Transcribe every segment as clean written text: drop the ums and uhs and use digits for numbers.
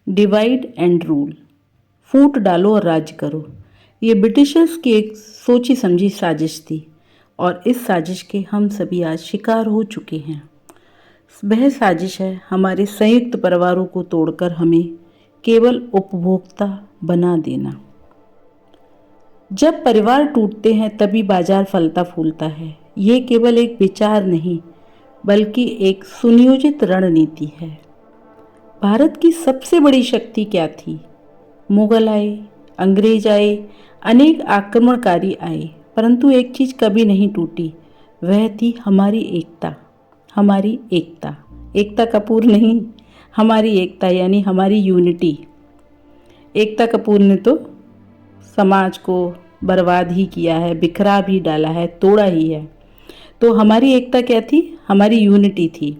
Divide and rule, फूट डालो और राज करो। ये ब्रिटिशर्स की एक सोची समझी साजिश थी और इस साजिश के हम सभी आज शिकार हो चुके हैं। वह साजिश है हमारे संयुक्त परिवारों को तोड़कर हमें केवल उपभोक्ता बना देना। जब परिवार टूटते हैं तभी बाजार फलता फूलता है। ये केवल एक विचार नहीं बल्कि एक सुनियोजित रणनीति है। भारत की सबसे बड़ी शक्ति क्या थी? मुगल आए, अंग्रेज आए, अनेक आक्रमणकारी आए, परंतु एक चीज कभी नहीं टूटी, वह थी हमारी एकता। हमारी एकता, एकता कपूर नहीं, हमारी एकता यानी हमारी यूनिटी। एकता कपूर ने तो समाज को बर्बाद ही किया है, बिखरा भी डाला है, तोड़ा ही है। तो हमारी एकता क्या थी? हमारी यूनिटी थी।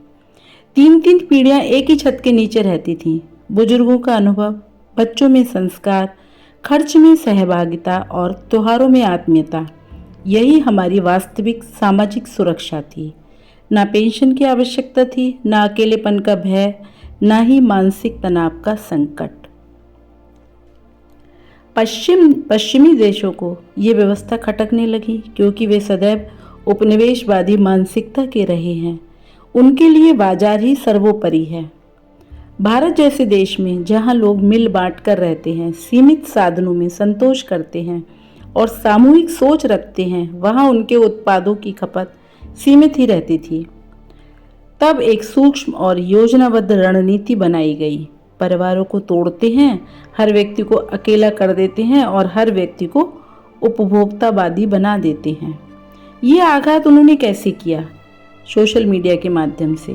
3-3 पीढ़ियां एक ही छत के नीचे रहती थीं। बुजुर्गों का अनुभव, बच्चों में संस्कार, खर्च में सहभागिता और त्योहारों में आत्मीयता, यही हमारी वास्तविक सामाजिक सुरक्षा थी। ना पेंशन की आवश्यकता थी, ना अकेलेपन का भय, ना ही मानसिक तनाव का संकट। पश्चिमी देशों को ये व्यवस्था खटकने लगी क्योंकि वे सदैव उपनिवेशवादी मानसिकता के रहे हैं। उनके लिए बाजार ही सर्वोपरि है। भारत जैसे देश में जहां लोग मिल बांट कर रहते हैं, सीमित साधनों में संतोष करते हैं और सामूहिक सोच रखते हैं, वहां उनके उत्पादों की खपत सीमित ही रहती थी। तब एक सूक्ष्म और योजनाबद्ध रणनीति बनाई गई। परिवारों को तोड़ते हैं, हर व्यक्ति को अकेला कर देते हैं और हर व्यक्ति को उपभोक्तावादी बना देते हैं। ये आघात उन्होंने कैसे किया? सोशल मीडिया के माध्यम से।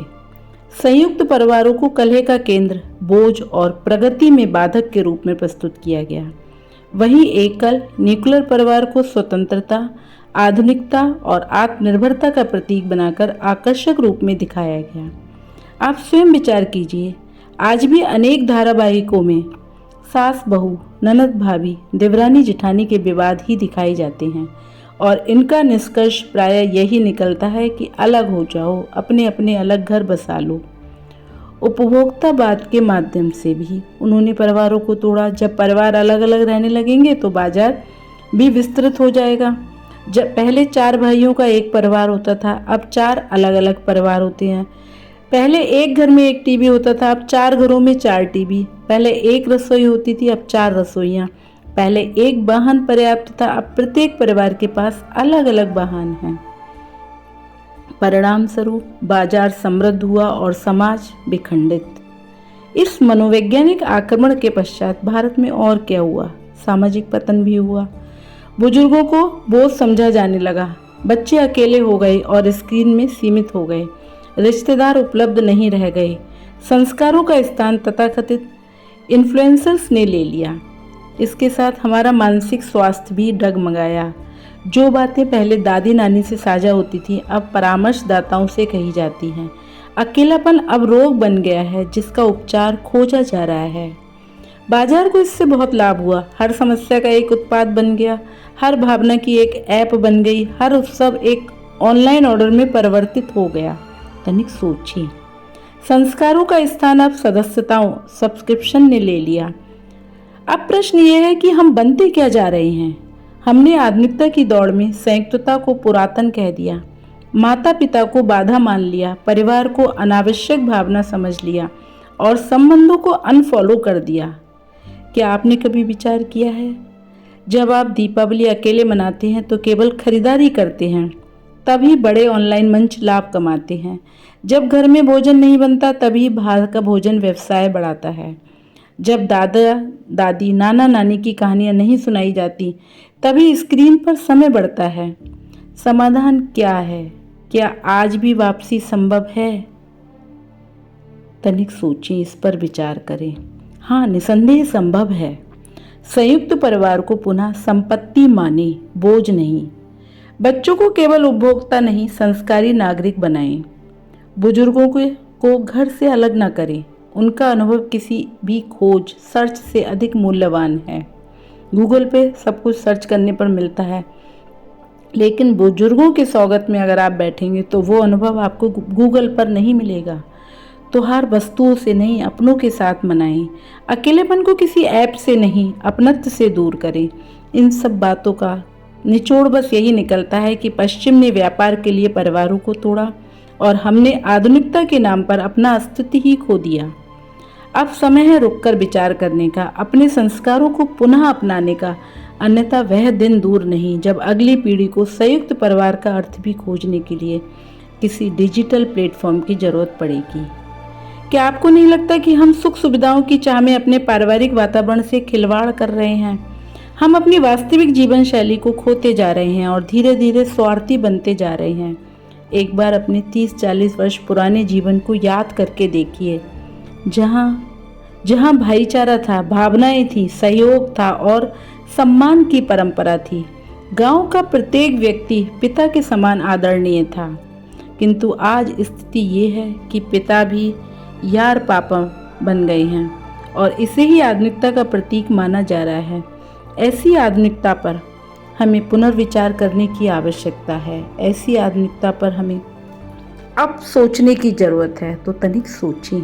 संयुक्त परिवारों को कलह का केंद्र, बोझ और प्रगति में बाधक के रूप में प्रस्तुत किया गया। वहीं एकल न्यूक्लियर परिवार को स्वतंत्रता, आधुनिकता और आत्मनिर्भरता का प्रतीक बनाकर आकर्षक रूप में दिखाया गया। आप स्वयं विचार कीजिए, आज भी अनेक धारावाहिकों में सास बहू, ननद भाभी, देवरानी जेठानी के विवाद ही दिखाए जाते हैं और इनका निष्कर्ष प्रायः यही निकलता है कि अलग हो जाओ, अपने अपने अलग घर बसा लो। उपभोक्तावाद के माध्यम से भी उन्होंने परिवारों को तोड़ा। जब परिवार अलग अलग रहने लगेंगे तो बाजार भी विस्तृत हो जाएगा। जब पहले 4 भाइयों का एक परिवार होता था, अब 4 अलग अलग परिवार होते हैं। पहले एक घर में एक टीवी होता था, अब 4 घरों में 4 टीवी। पहले एक रसोई होती थी, अब 4 रसोइयाँ। पहले एक वाहन पर्याप्त था, अब प्रत्येक परिवार के पास अलग अलग वाहन हैं। परिणाम स्वरूप बाजार समृद्ध हुआ और समाज विखंडित। इस मनोवैज्ञानिक आक्रमण के पश्चात भारत में और क्या हुआ? सामाजिक पतन भी हुआ। बुजुर्गों को बोझ समझा जाने लगा, बच्चे अकेले हो गए और स्क्रीन में सीमित हो गए, रिश्तेदार उपलब्ध नहीं रह गए, संस्कारों का स्थान तथाकथित इन्फ्लुएंसर्स ने ले लिया। इसके साथ हमारा मानसिक स्वास्थ्य भी डगमगाया। जो बातें पहले दादी नानी से साझा होती थी, अब परामर्शदाताओं से कही जाती हैं। अकेलापन अब रोग बन गया है जिसका उपचार खोजा जा रहा है। बाजार को इससे बहुत लाभ हुआ। हर समस्या का एक उत्पाद बन गया, हर भावना की एक ऐप बन गई, हर उत्सव एक ऑनलाइन ऑर्डर में परिवर्तित हो गया। तनिक सोचिए, संस्कारों का स्थान अब सदस्यताओं, सब्सक्रिप्शन ने ले लिया। अब प्रश्न ये है कि हम बनते क्या जा रहे हैं? हमने आधुनिकता की दौड़ में संयुक्तता को पुरातन कह दिया, माता पिता को बाधा मान लिया, परिवार को अनावश्यक भावना समझ लिया और संबंधों को अनफॉलो कर दिया। क्या आपने कभी विचार किया है, जब आप दीपावली अकेले मनाते हैं तो केवल खरीदारी करते हैं, तभी बड़े ऑनलाइन मंच लाभ कमाते हैं। जब घर में भोजन नहीं बनता तभी बाहर का भोजन व्यवसाय बढ़ाता है। जब दादा दादी, नाना नानी की कहानियां नहीं सुनाई जाती तभी स्क्रीन पर समय बढ़ता है। समाधान क्या है? क्या आज भी वापसी संभव है? तनिक सोचें, इस पर विचार करें। हाँ, निसंदेह संभव है। संयुक्त परिवार को पुनः संपत्ति माने, बोझ नहीं। बच्चों को केवल उपभोक्ता नहीं, संस्कारी नागरिक बनाएं। बुजुर्गों को घर से अलग न करें। उनका अनुभव किसी भी खोज, सर्च से अधिक मूल्यवान है। गूगल पे सब कुछ सर्च करने पर मिलता है, लेकिन बुजुर्गों के स्वागत में अगर आप बैठेंगे तो वो अनुभव आपको गूगल पर नहीं मिलेगा। त्योहार वस्तुओं से नहीं, अपनों के साथ मनाएं। अकेलेपन को किसी ऐप से नहीं, अपनत्व से दूर करें। इन सब बातों का निचोड़ बस यही निकलता है कि पश्चिम ने व्यापार के लिए परिवारों को तोड़ा और हमने आधुनिकता के नाम पर अपना अस्तित्व ही खो दिया। अब समय है रुककर विचार करने का, अपने संस्कारों को पुनः अपनाने का, अन्यथा वह दिन दूर नहीं जब अगली पीढ़ी को संयुक्त परिवार का अर्थ भी खोजने के लिए किसी डिजिटल प्लेटफॉर्म की जरूरत पड़ेगी। क्या आपको नहीं लगता कि हम सुख सुविधाओं की चाह में अपने पारिवारिक वातावरण से खिलवाड़ कर रहे हैं? हम अपनी वास्तविक जीवन शैली को खोते जा रहे हैं और धीरे धीरे स्वार्थी बनते जा रहे हैं। एक बार अपने 30-40 वर्ष पुराने जीवन को याद करके देखिए, जहाँ भाईचारा था, भावनाएं थी, सहयोग था और सम्मान की परंपरा थी। गांव का प्रत्येक व्यक्ति पिता के समान आदरणीय था। किंतु आज स्थिति ये है कि पिता भी यार पापा बन गए हैं और इसे ही आधुनिकता का प्रतीक माना जा रहा है। ऐसी आधुनिकता पर हमें पुनर्विचार करने की आवश्यकता है। ऐसी आधुनिकता पर हमें अब सोचने की जरूरत है, तो तनिक सोचें।